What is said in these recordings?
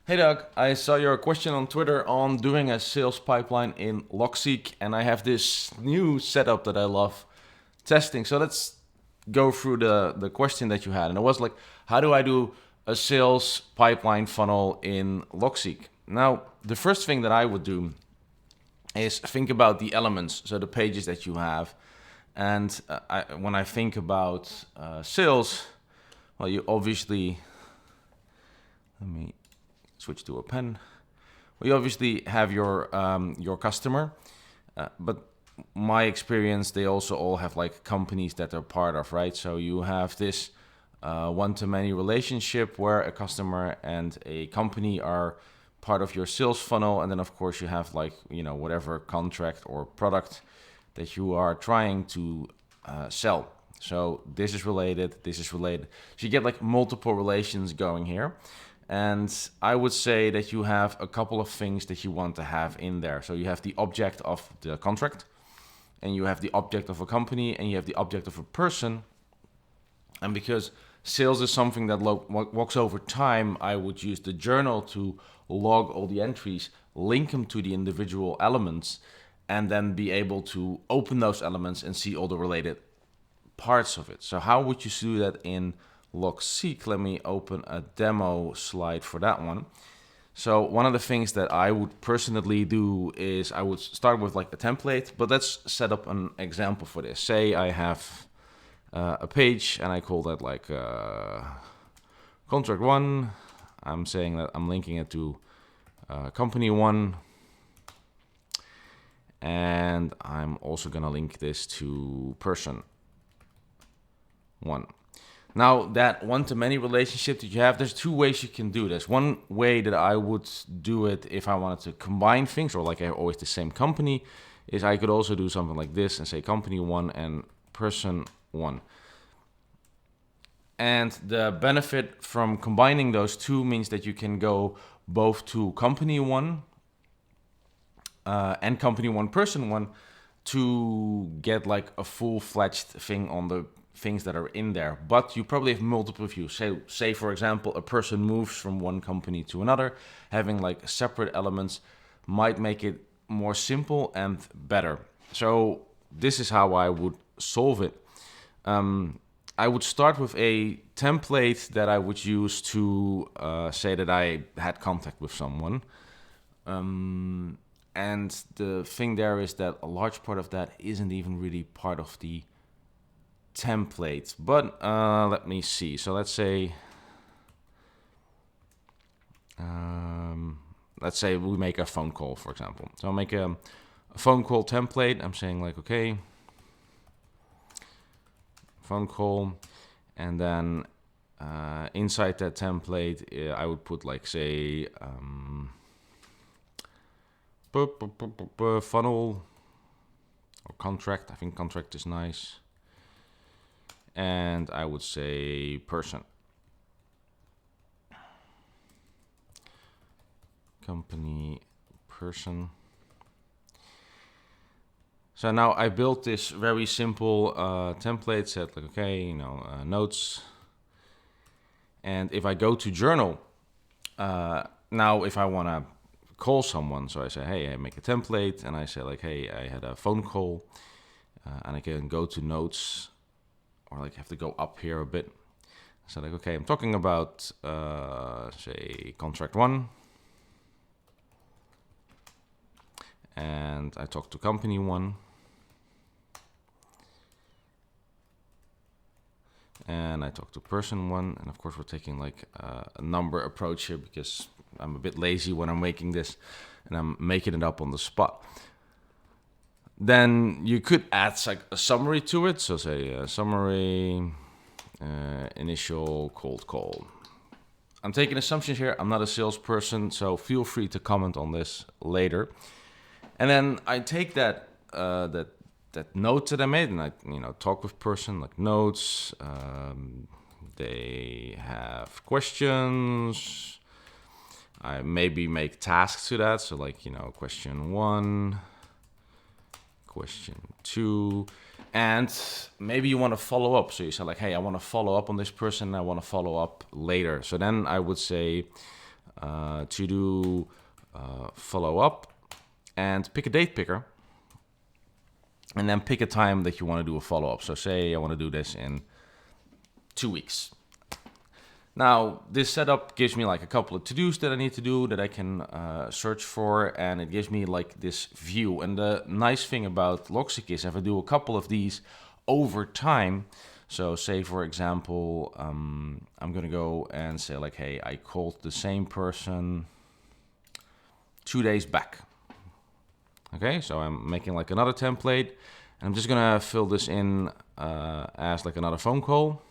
Hey Doug, I saw your question on Twitter on doing a sales pipeline in Logseek, and I have this new setup that I love testing. So let's go through the question that you had. And it was like, how do I do a sales pipeline funnel in Logseek? Now, the first thing that I would do is think about the elements, so the pages that you have. And when I think about sales, well, you obviously, let me switch to a pen. Well, you obviously have your customer, but my experience, they also all have like companies that they're part of, right? So you have this one-to-many relationship where a customer and a company are part of your sales funnel, and then of course you have like whatever contract or product that you are trying to sell. So this is related, this is related. So you get like multiple relations going here. And I would say that you have a couple of things that you want to have in there. So you have the object of the contract, and you have the object of a company, and you have the object of a person. And because sales is something that walks over time, I would use the journal to log all the entries, link them to the individual elements, and then be able to open those elements and see all the related parts of it. So how would you do that in Logseek? Let me open a demo slide for that one. So one of the things that I would personally do is I would start with like a template, but let's set up an example for this. Say I have a page and I call that like contract one. I'm saying that I'm linking it to company one. And I'm also gonna link this to person one. Now, that one-to-many relationship that you have, there's two ways you can do this. One way that I would do it if I wanted to combine things, or like I have always the same company, is I could also do something like this and say company one and person one. And the benefit from combining those two means that you can go both to company one and company one, person one, to get like a full-fledged thing on the things that are in there. But you probably have multiple views. Say for example, a person moves from one company to another. Having like separate elements might make it more simple and better. So this is how I would solve it. I would start with a template that I would use to say that I had contact with someone. And the thing there is that a large part of that isn't even really part of the template. But let me see. So let's say we make a phone call, for example. So I'll make a phone call template. I'm saying like, okay, phone call, and then inside that template, I would put like say funnel or contract. I think contract is nice. And I would say person. Company, person. So now I built this very simple template, said like, okay, notes. And if I go to journal, now if I want to call someone, so I say, hey, I make a template, and I say like, hey, I had a phone call, and I can go to notes, or like have to go up here a bit. So like, okay, I'm talking about, say, contract one. And I talk to company one. And I talk to person one. And of course, we're taking like a number approach here because I'm a bit lazy when I'm making this and I'm making it up on the spot. Then you could add like a summary to it. So say summary, initial cold call. I'm taking assumptions here. I'm not a salesperson, so feel free to comment on this later. And then I take that note that I made, and I talk with person like notes. They have questions. I maybe make tasks to that. So like question one. Question two, and maybe you want to follow up. So you say like, hey, I want to follow up on this person, and I want to follow up later. So then I would say to do follow up, and pick a date picker, and then pick a time that you want to do a follow up. So say I want to do this in 2 weeks. Now, this setup gives me like a couple of to-dos that I need to do that I can search for, and it gives me like this view. And the nice thing about Logseek is if I do a couple of these over time, so say for example, I'm gonna go and say like, hey, I called the same person 2 days back. Okay, so I'm making like another template, and I'm just gonna fill this in as like another phone call.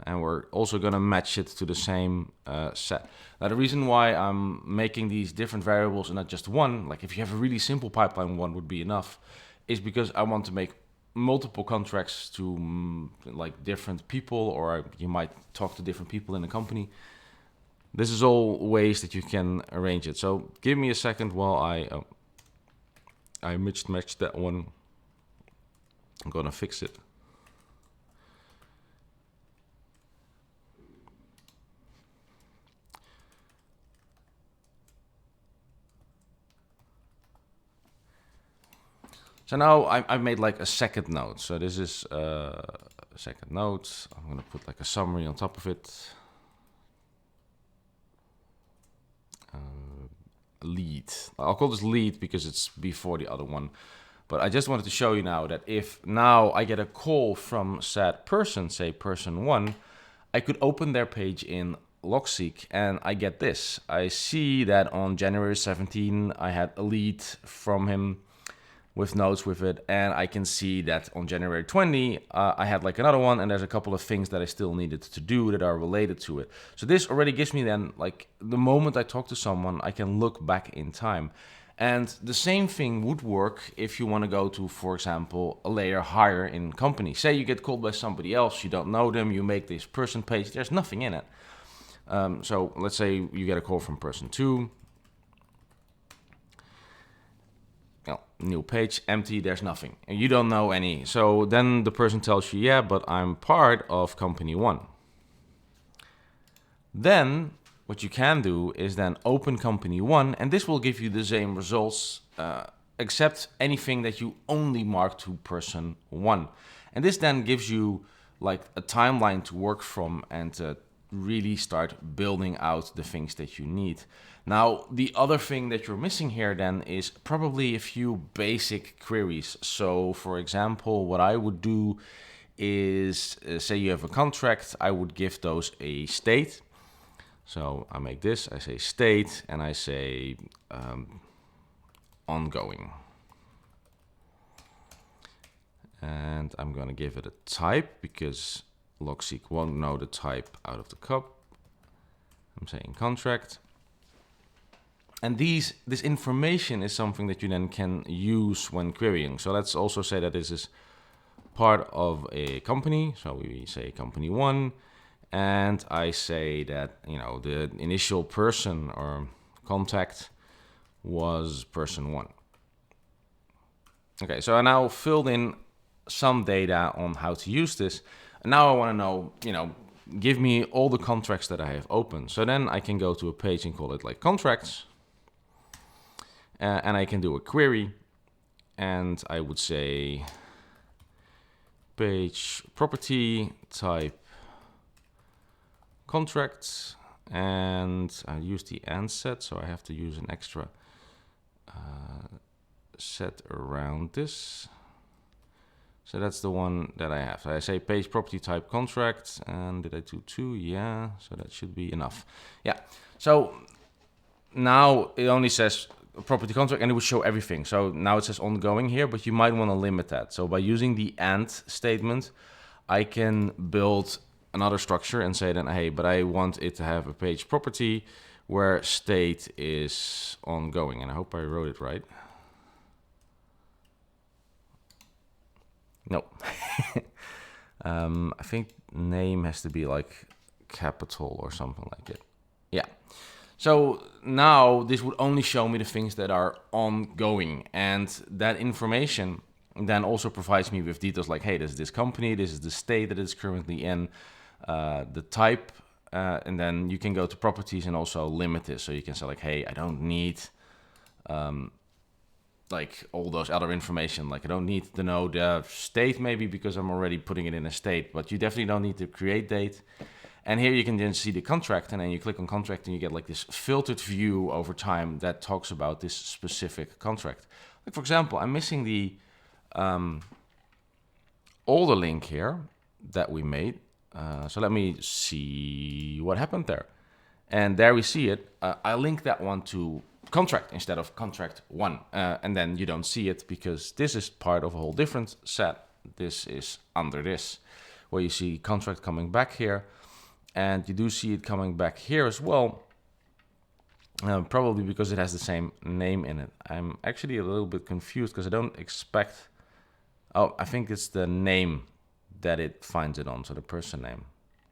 And we're also going to match it to the same set. Now, the reason why I'm making these different variables and not just one, like if you have a really simple pipeline, one would be enough, is because I want to make multiple contracts to like different people, or you might talk to different people in the company. This is all ways that you can arrange it. So give me a second while I matched that one. I'm going to fix it. So now I've made like a second node. So this is a second node. I'm going to put like a summary on top of it. Lead. I'll call this lead because it's before the other one. But I just wanted to show you now that if now I get a call from said person, say person 1, I could open their page in Logseek and I get this. I see that on January 17, I had a lead from him with notes with it, and I can see that on January 20 I had like another one, and there's a couple of things that I still needed to do that are related to it. So this already gives me then, like, the moment I talk to someone, I can look back in time. And the same thing would work if you want to go to, for example, a layer higher in company. Say you get called by somebody else, you don't know them, you make this person page, there's nothing in it. So let's say you get a call from person 2. New page, empty, there's nothing. And you don't know any. So then the person tells you, yeah, but I'm part of company 1. Then what you can do is then open company 1, and this will give you the same results, except anything that you only mark to person 1. And this then gives you like a timeline to work from and to really start building out the things that you need. Now, the other thing that you're missing here then is probably a few basic queries. So for example, what I would do is, say you have a contract, I would give those a state. So I make this, I say state, and I say ongoing. And I'm gonna give it a type because Logseek won't know the type out of the cup. I'm saying contract. And this information is something that you then can use when querying. So let's also say that this is part of a company. So we say company 1, and I say that, you know, the initial person or contact was person 1. Okay, so I now filled in some data on how to use this. And now I want to know, you know, give me all the contracts that I have open. So then I can go to a page and call it like contracts. And I can do a query. And I would say page property type contracts. And I use the and set, so I have to use an extra set around this. So that's the one that I have. So I say page property type contract, and did I do 2? Yeah, so that should be enough. Yeah, so now it only says property contract and it will show everything. So now it says ongoing here, but you might want to limit that. So by using the and statement, I can build another structure and say then, hey, but I want it to have a page property where state is ongoing. And I hope I wrote it right. No. I think name has to be like capital or something like it. Yeah. So now this would only show me the things that are ongoing, and that information then also provides me with details like, hey, this is this company, this is the state that it's currently in, the type and then you can go to properties and also limit this. So you can say like, hey, I don't need like all those other information. Like I don't need to know the state maybe because I'm already putting it in a state, but you definitely don't need to create date. And here you can then see the contract, and then you click on contract and you get like this filtered view over time that talks about this specific contract. Like for example, I'm missing the older link here that we made. So let me see what happened there. And there we see it. I link that one to contract instead of contract one. And then you don't see it because this is part of a whole different set. This is under this, where you see contract coming back here. And you do see it coming back here as well. Probably because it has the same name in it. I'm actually a little bit confused because I don't expect... Oh, I think it's the name that it finds it on, so the person name.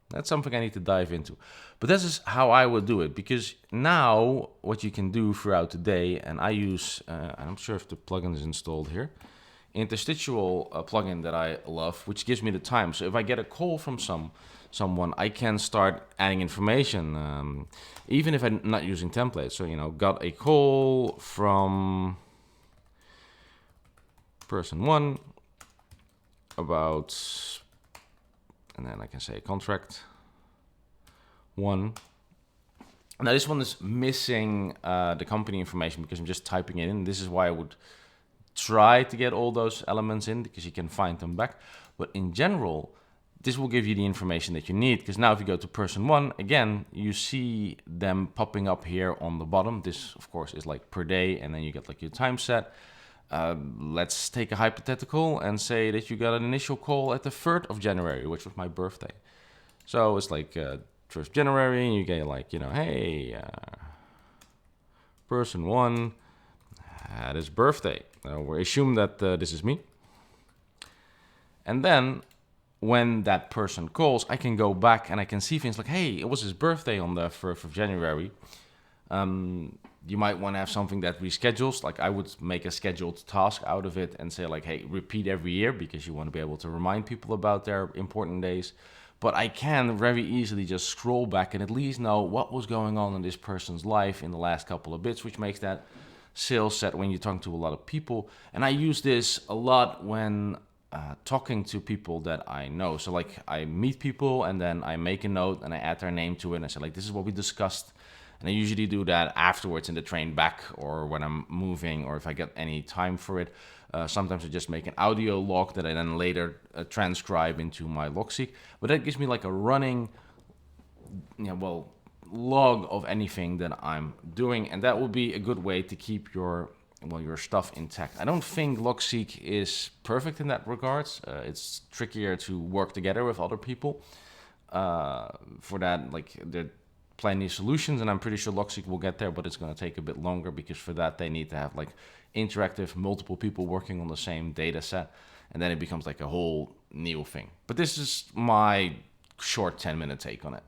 That's something I need to dive into. But this is how I would do it, because now what you can do throughout the day, and I use, I'm not sure if the plugin is installed here, interstitial plugin that I love, which gives me the time. So if I get a call from someone, I can start adding information, even if I'm not using templates. So, you know, got a call from person one about, and then I can say contract one. Now this one is missing the company information because I'm just typing it in. This is why I would try to get all those elements in, because you can find them back. But in general, this will give you the information that you need, because now if you go to person one, again, you see them popping up here on the bottom. This, of course, is like per day, and then you get like your time set. Let's take a hypothetical and say that you got an initial call at the 3rd of January, which was my birthday. So it's like 1st of January, and you get like, you know, hey, person one had his birthday. We assume that this is me. And then when that person calls, I can go back and I can see things like, hey, it was his birthday on the 1st of January. You might want to have something that reschedules. Like I would make a scheduled task out of it and say like, hey, repeat every year, because you want to be able to remind people about their important days. But I can very easily just scroll back and at least know what was going on in this person's life in the last couple of bits, which makes that sales set when you're talking to a lot of people. And I use this a lot when talking to people that I know. So like I meet people and then I make a note and I add their name to it and I say like, this is what we discussed. And I usually do that afterwards in the train back, or when I'm moving, or if I get any time for it. Sometimes I just make an audio log that I then later transcribe into my Logseq. But that gives me like a running, log of anything that I'm doing, and that will be a good way to keep your stuff intact. I don't think Logseq is perfect in that regards. It's trickier to work together with other people. For that, like there are plenty of solutions, and I'm pretty sure Logseq will get there, but it's going to take a bit longer, because for that they need to have like interactive multiple people working on the same data set, and then it becomes like a whole new thing. But this is my short 10-minute take on it.